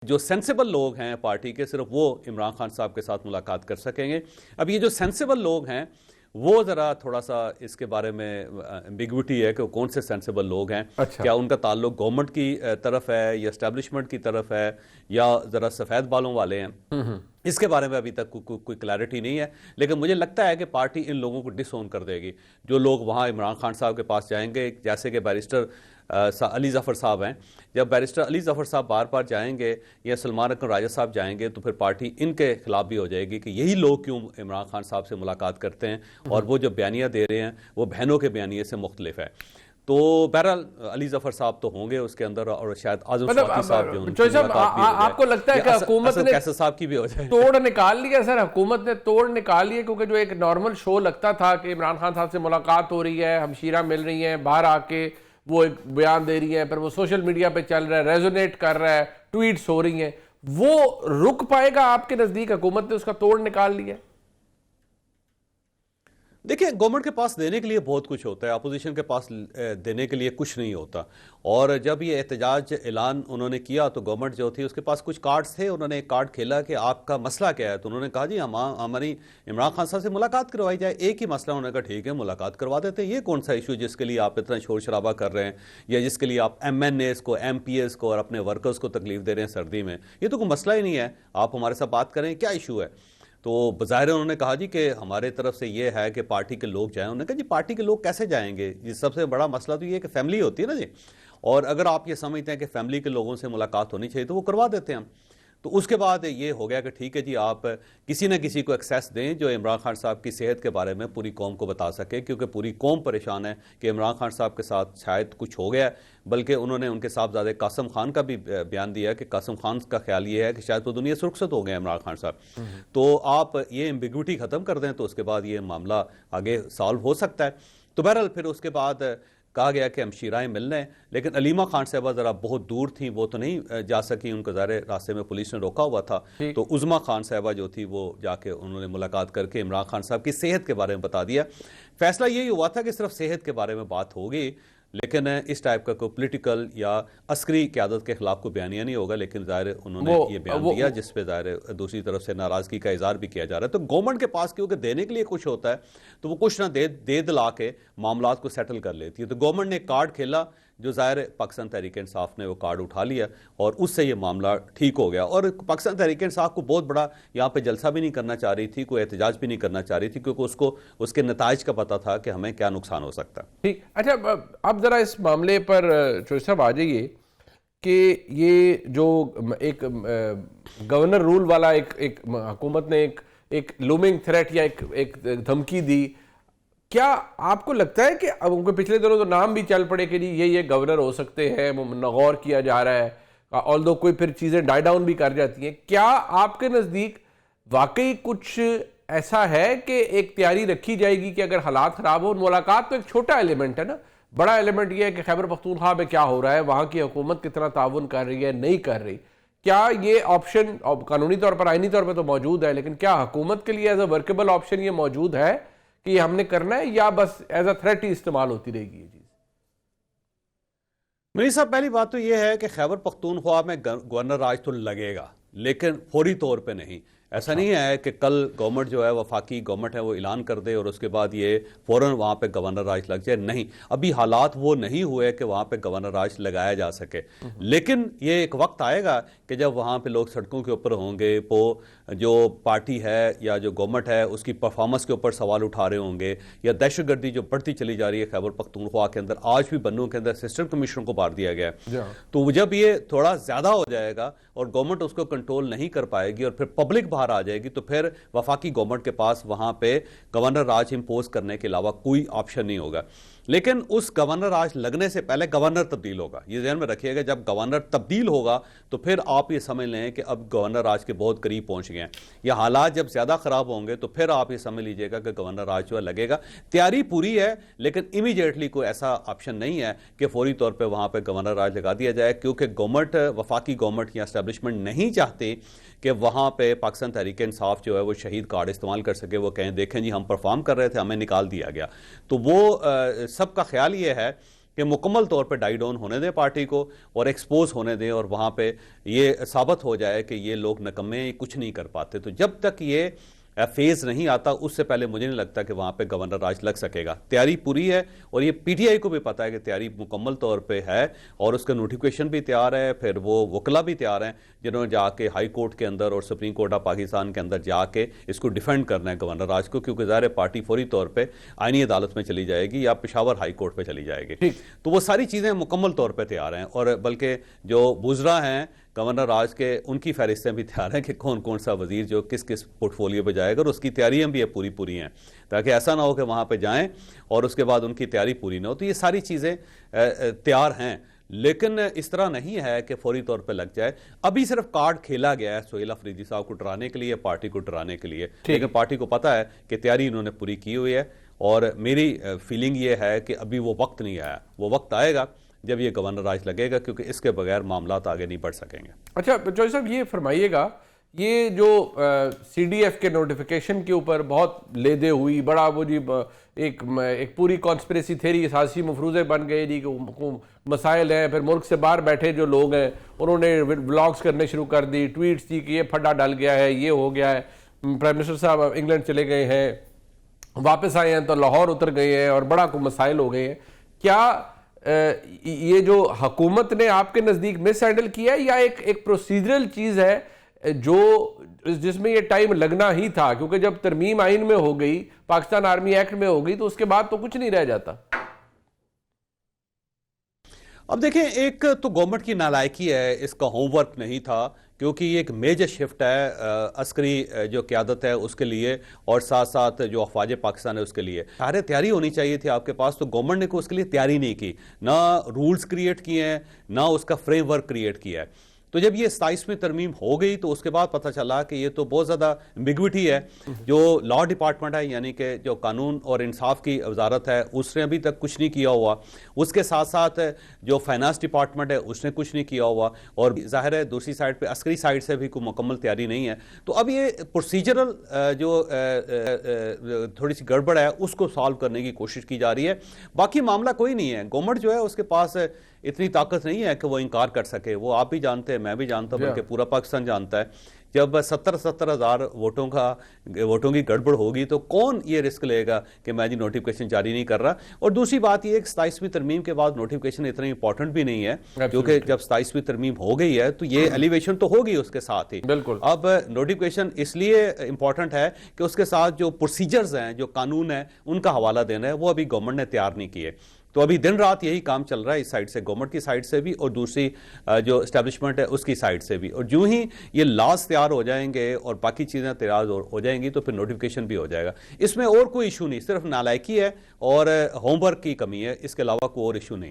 جو سینسیبل لوگ ہیں پارٹی کے صرف وہ عمران خان صاحب کے ساتھ ملاقات کر سکیں گے. اب یہ جو سینسیبل لوگ ہیں وہ ذرا تھوڑا سا اس کے بارے میں ایمبیگوٹی ہے کہ وہ کون سے سینسیبل لوگ ہیں. کیا ان کا تعلق گورنمنٹ کی طرف ہے یا اسٹیبلشمنٹ کی طرف ہے یا ذرا سفید بالوں والے ہیں, اس کے بارے میں ابھی تک کوئی کلیئرٹی نہیں ہے. لیکن مجھے لگتا ہے کہ پارٹی ان لوگوں کو ڈس اون کر دے گی. جو لوگ وہاں عمران خان صاحب کے پاس جائیں گے, جیسے کہ بیرسٹر علی ظفر صاحب ہیں, جب بیرسٹر علی ظفر صاحب بار بار جائیں گے یا سلمان اکرم راجہ صاحب جائیں گے تو پھر پارٹی ان کے خلاف بھی ہو جائے گی کہ یہی لوگ کیوں عمران خان صاحب سے ملاقات کرتے ہیں, اور وہ جو بیانیہ دے رہے ہیں وہ بہنوں کے بیانیے سے مختلف ہے. تو بہرحال علی ظفر صاحب تو ہوں گے اس کے اندر, اور شاید اعظم سواتی صاحب جو آپ کو لگتا ہے کہ حکومت نے کیسر صاحب کی بھی ہو جائے توڑ نکال لیا؟ سر حکومت نے توڑ نکال لیا, کیونکہ جو ایک نارمل شو لگتا تھا کہ عمران خان صاحب سے ملاقات ہو رہی ہے, ہمشیرہ مل رہی ہیں, باہر آ کے وہ ایک بیان دے رہی ہیں, پھر وہ سوشل میڈیا پہ چل رہا ہے, ریزونیٹ کر رہا ہے, ٹویٹس ہو رہی ہیں, وہ رک پائے گا آپ کے نزدیک؟ حکومت نے اس کا توڑ نکال لیا. دیکھیں, گورنمنٹ کے پاس دینے کے لیے بہت کچھ ہوتا ہے, اپوزیشن کے پاس دینے کے لیے کچھ نہیں ہوتا. اور جب یہ احتجاج اعلان انہوں نے کیا تو گورنمنٹ جو تھی اس کے پاس کچھ کارڈز تھے. انہوں نے ایک کارڈ کھیلا کہ آپ کا مسئلہ کیا ہے, تو انہوں نے کہا جی ہماری عمران خان صاحب سے ملاقات کروائی جائے. ایک ہی مسئلہ, انہوں نے کہا ٹھیک ہے ملاقات کروا دیتے ہیں. یہ کون سا ایشو جس کے لیے آپ اتنا شور شرابہ کر رہے ہیں, یا جس کے لیے آپ ایم این ایز کو, ایم پی ایز کو اور اپنے ورکرز کو تکلیف دے رہے ہیں سردی میں؟ یہ تو کوئی مسئلہ ہی نہیں ہے, آپ ہمارے ساتھ بات کریں, کیا ایشو ہے؟ تو بظاہر انہوں نے کہا جی کہ ہمارے طرف سے یہ ہے کہ پارٹی کے لوگ جائیں. انہوں نے کہا جی پارٹی کے لوگ کیسے جائیں گے؟ یہ سب سے بڑا مسئلہ تو یہ ہے کہ فیملی ہوتی ہے نا جی, اور اگر آپ یہ سمجھتے ہیں کہ فیملی کے لوگوں سے ملاقات ہونی چاہیے تو وہ کروا دیتے ہیں ہم. تو اس کے بعد یہ ہو گیا کہ ٹھیک ہے جی, آپ کسی نہ کسی کو ایکسیس دیں جو عمران خان صاحب کی صحت کے بارے میں پوری قوم کو بتا سکے, کیونکہ پوری قوم پریشان ہے کہ عمران خان صاحب کے ساتھ شاید کچھ ہو گیا ہے. بلکہ انہوں نے ان کے صاحبزادے قاسم خان کا بھی بیان دیا کہ قاسم خان کا خیال یہ ہے کہ شاید وہ دنیا سے رخصت ہو گئے عمران خان صاحب. تو آپ یہ ایمبیگوٹی ختم کر دیں تو اس کے بعد یہ معاملہ آگے سالو ہو سکتا ہے. تو بہرحال پھر اس کے بعد کہا گیا کہ ہمشیرائیں ملنے ہیں, لیکن علیمہ خان صاحبہ ذرا بہت دور تھیں, وہ تو نہیں جا سکی, ان کو ظاہر راستے میں پولیس نے روکا ہوا تھا. تو عظمیٰ خان صاحبہ جو تھی وہ جا کے انہوں نے ملاقات کر کے عمران خان صاحب کی صحت کے بارے میں بتا دیا. فیصلہ یہی ہوا تھا کہ صرف صحت کے بارے میں بات ہوگی, لیکن اس ٹائپ کا کوئی پولیٹیکل یا عسکری قیادت کے خلاف کوئی بیانیہ نہیں ہوگا. لیکن ظاہر انہوں نے یہ بیان دیا جس پہ ظاہر دوسری طرف سے ناراضگی کا اظہار بھی کیا جا رہا ہے. تو گورنمنٹ کے پاس کیونکہ دینے کے لیے کچھ ہوتا ہے تو وہ کچھ نہ دے دلا کے معاملات کو سیٹل کر لیتی ہے. تو گورنمنٹ نے ایک کارڈ کھیلا جو ظاہر پاکستان تحریک انصاف نے وہ کارڈ اٹھا لیا اور اس سے یہ معاملہ ٹھیک ہو گیا. اور پاکستان تحریک انصاف کو بہت بڑا یہاں پہ جلسہ بھی نہیں کرنا چاہ رہی تھی, کوئی احتجاج بھی نہیں کرنا چاہ رہی تھی, کیونکہ اس کو اس کے نتائج کا پتہ تھا کہ ہمیں کیا نقصان ہو سکتا ہے. ٹھیک, اچھا اب ذرا اس معاملے پر چوہدری صاحب آ جائیے کہ یہ جو ایک گورنر رول والا ایک حکومت نے ایک لومنگ تھریٹ یا ایک دھمکی دی, کیا آپ کو لگتا ہے کہ اب ان کے پچھلے دنوں تو نام بھی چل پڑے کہ جی یہ گورنر ہو سکتے ہیں, غور کیا جا رہا ہے, آلدو کوئی پھر چیزیں ڈائی ڈاؤن بھی کر جاتی ہیں, کیا آپ کے نزدیک واقعی کچھ ایسا ہے کہ ایک تیاری رکھی جائے گی کہ اگر حالات خراب ہو؟ ملاقات تو ایک چھوٹا ایلیمنٹ ہے نا, بڑا ایلیمنٹ یہ ہے کہ خیبر پختونخوا میں کیا ہو رہا ہے, وہاں کی حکومت کتنا تعاون کر رہی ہے, نہیں کر رہی. کیا یہ آپشن قانونی طور پر, آئینی طور پر تو موجود ہے, لیکن کیا حکومت کے لیے ایز اے ورکیبل آپشن یہ موجود ہے کہ یہ ہم نے کرنا ہے, یا بس ایز اے تھریٹ ہی استعمال ہوتی رہے گی یہ چیز؟ میری صاحب پہلی بات تو یہ ہے کہ خیبر پختونخوا میں گورنر راج تو لگے گا, لیکن فوری طور پہ نہیں. ایسا نہیں ہے کہ کل گورنمنٹ جو ہے وفاقی گورنمنٹ ہے وہ اعلان کر دے اور اس کے بعد یہ فوراً وہاں پہ گورنر راج لگ جائے. نہیں, ابھی حالات وہ نہیں ہوئے کہ وہاں پہ گورنر راج لگایا جا سکے. لیکن یہ ایک وقت آئے گا کہ جب وہاں پہ لوگ سڑکوں کے اوپر ہوں گے, جو پارٹی ہے یا جو گورنمنٹ ہے اس کی پرفارمنس کے اوپر سوال اٹھا رہے ہوں گے, یا دہشت گردی جو بڑھتی چلی جا رہی ہے خیبر پختونخوا کے اندر. آج بھی بنوں کے اندر اسسٹنٹ کمشنر کو مار دیا گیا. تو جب یہ تھوڑا زیادہ ہو جائے گا اور گورنمنٹ اس کو کنٹرول نہیں کر پائے گی اور پھر پبلک باہر آ جائے گی, تو پھر وفاقی گورنمنٹ کے پاس وہاں پہ گورنر راج امپوز کرنے کے علاوہ کوئی آپشن نہیں ہوگا. لیکن اس گورنر راج لگنے سے پہلے گورنر تبدیل ہوگا, یہ ذہن میں رکھیے گا. جب گورنر تبدیل ہوگا تو پھر آپ یہ سمجھ لیں کہ اب گورنر راج کے بہت قریب پہنچ گئے ہیں. یہ حالات جب زیادہ خراب ہوں گے تو پھر آپ یہ سمجھ لیجئے گا کہ گورنر راج جو ہے لگے گا. تیاری پوری ہے, لیکن امیڈیٹلی کوئی ایسا آپشن نہیں ہے کہ فوری طور پہ وہاں پہ گورنر راج لگا دیا جائے, کیونکہ گورنمنٹ, وفاقی گورنمنٹ یا اسٹیبلشمنٹ نہیں چاہتے کہ وہاں پہ پاکستان تحریک انصاف جو ہے وہ شہید کارڈ استعمال کر سکے, وہ کہیں دیکھیں جی ہم پرفارم کر رہے تھے, ہمیں نکال دیا گیا. تو وہ سب کا خیال یہ ہے کہ کہ مکمل طور پہ ڈائی ڈاؤن ہونے دیں پارٹی کو اور ایکسپوز ہونے دیں اور وہاں پہ یہ ثابت ہو جائے کہ یہ لوگ نکمے کچھ نہیں کر پاتے. تو جب تک یہ فیز نہیں آتا اس سے پہلے مجھے نہیں لگتا کہ وہاں پہ گورنر راج لگ سکے گا. تیاری پوری ہے اور یہ پی ٹی آئی کو بھی پتا ہے کہ تیاری مکمل طور پہ ہے اور اس کا نوٹیفکیشن بھی تیار ہے. پھر وہ وکلا بھی تیار ہیں جنہوں نے جا کے ہائی کورٹ کے اندر اور سپریم کورٹ آف پاکستان کے اندر جا کے اس کو ڈیفینڈ کرنا ہے گورنر راج کو, کیونکہ ظاہر پارٹی فوری طور پہ آئینی عدالت میں چلی جائے گی یا پشاور ہائی کورٹ پہ چلی جائے گی. تو وہ ساری چیزیں مکمل طور پہ تیار ہیں اور بلکہ جو وزراء ہیں گورنر راج کے ان کی فہرستیں بھی تیار ہیں کہ کون کون سا وزیر جو کس کس پورٹ فولیو پہ جائے گا, اور اس کی تیاریاں بھی پوری ہیں تاکہ ایسا نہ ہو کہ وہاں پہ جائیں اور اس کے بعد ان کی تیاری پوری نہ ہو. تو یہ ساری چیزیں تیار ہیں, لیکن اس طرح نہیں ہے کہ فوری طور پہ لگ جائے. ابھی صرف کارڈ کھیلا گیا ہے سہیل افریدی صاحب کو ڈرانے کے لیے, پارٹی کو ڈرانے کے لیے, لیکن پارٹی کو پتا ہے کہ تیاری انہوں نے پوری کی ہوئی ہے. اور میری فیلنگ یہ ہے کہ ابھی وہ وقت نہیں آیا, وہ وقت آئے گا جب یہ گورنر راج لگے گا, کیونکہ اس کے بغیر معاملات آگے نہیں بڑھ سکیں گے. اچھا چوہدری صاحب یہ فرمائیے گا, یہ جو سی ڈی ایف کے نوٹیفیکیشن کے اوپر بہت لیدے ہوئی, بڑا وہ جی ایک پوری کانسپریسی تھیری, سیاسی مفروضے بن گئے جی کہ مسائل ہیں, پھر ملک سے باہر بیٹھے جو لوگ ہیں انہوں نے ولاگز کرنے شروع کر دی, ٹویٹس دی کہ یہ پھڈا ڈل گیا ہے, یہ ہو گیا ہے, پرائم منسٹر صاحب انگلینڈ چلے گئے ہیں, واپس آئے ہیں تو لاہور اتر گئے ہیں اور بڑا کوئی مسائل ہو گئے ہیں. کیا یہ جو حکومت نے آپ کے نزدیک مس ہینڈل کیا ہے یا ایک پروسیجرل چیز ہے جو جس میں یہ ٹائم لگنا ہی تھا, کیونکہ جب ترمیم آئین میں ہو گئی, پاکستان آرمی ایکٹ میں ہو گئی, تو اس کے بعد تو کچھ نہیں رہ جاتا؟ اب دیکھیں, ایک تو گورنمنٹ کی نالائکی ہے, اس کا ہوم ورک نہیں تھا, کیونکہ یہ ایک میجر شفٹ ہے عسکری جو قیادت ہے اس کے لیے اور ساتھ ساتھ جو افواج پاکستان ہے اس کے لیے. سارے تیاری ہونی چاہیے تھی آپ کے پاس, تو گورنمنٹ نے کوئی اس کے لیے تیاری نہیں کی, نہ رولز کریٹ کیے ہیں نہ اس کا فریم ورک کریٹ کیا ہے. تو جب یہ 27ویں ترمیم ہو گئی تو اس کے بعد پتہ چلا کہ یہ تو بہت زیادہ ایمبیگوٹی ہے. جو لا ڈپارٹمنٹ ہے یعنی کہ جو قانون اور انصاف کی وزارت ہے اس نے ابھی تک کچھ نہیں کیا ہوا, اس کے ساتھ ساتھ جو فائنانس ڈپارٹمنٹ ہے اس نے کچھ نہیں کیا ہوا, اور ظاہر ہے دوسری سائڈ پہ عسکری سائڈ سے بھی کوئی مکمل تیاری نہیں ہے. تو اب یہ پروسیجرل جو تھوڑی سی گڑبڑ ہے اس کو سالو کرنے کی کوشش کی جا رہی ہے. باقی معاملہ کوئی نہیں ہے. گورنمنٹ جو ہے اس کے پاس اتنی طاقت نہیں ہے کہ وہ انکار کر سکے. وہ آپ بھی جانتے ہیں, میں بھی جانتا ہوں, بلکہ پورا پاکستان جانتا ہے, جب 70 ہزار ووٹوں کی گڑبڑ ہوگی تو کون یہ رسک لے گا کہ میں جی نوٹیفکیشن جاری نہیں کر رہا. اور دوسری بات یہ ہے کہ 27ویں ترمیم کے بعد نوٹیفکیشن اتنا امپورٹنٹ بھی نہیں ہے, کیونکہ جب 27ویں ترمیم ہو گئی ہے تو یہ ایلیویشن تو ہوگی اس کے ساتھ ہی. بالکل. اب نوٹیفکیشن اس لیے امپورٹنٹ ہے کہ اس کے ساتھ جو پروسیجرز ہیں, جو قانون ہیں, ان کا حوالہ دینا ہے, وہ ابھی گورنمنٹ نے تیار نہیں کیے. تو ابھی دن رات یہی کام چل رہا ہے اس سائڈ سے, گورنمنٹ کی سائڈ سے بھی اور دوسری جو اسٹیبلشمنٹ ہے اس کی سائڈ سے بھی. اور جو ہی یہ لاز تیار ہو جائیں گے اور باقی چیزیں تیار ہو جائیں گی تو پھر نوٹیفکیشن بھی ہو جائے گا. اس میں اور کوئی ایشو نہیں, صرف نالائکی ہے اور ہوم ورک کی کمی ہے, اس کے علاوہ کوئی اور ایشو نہیں.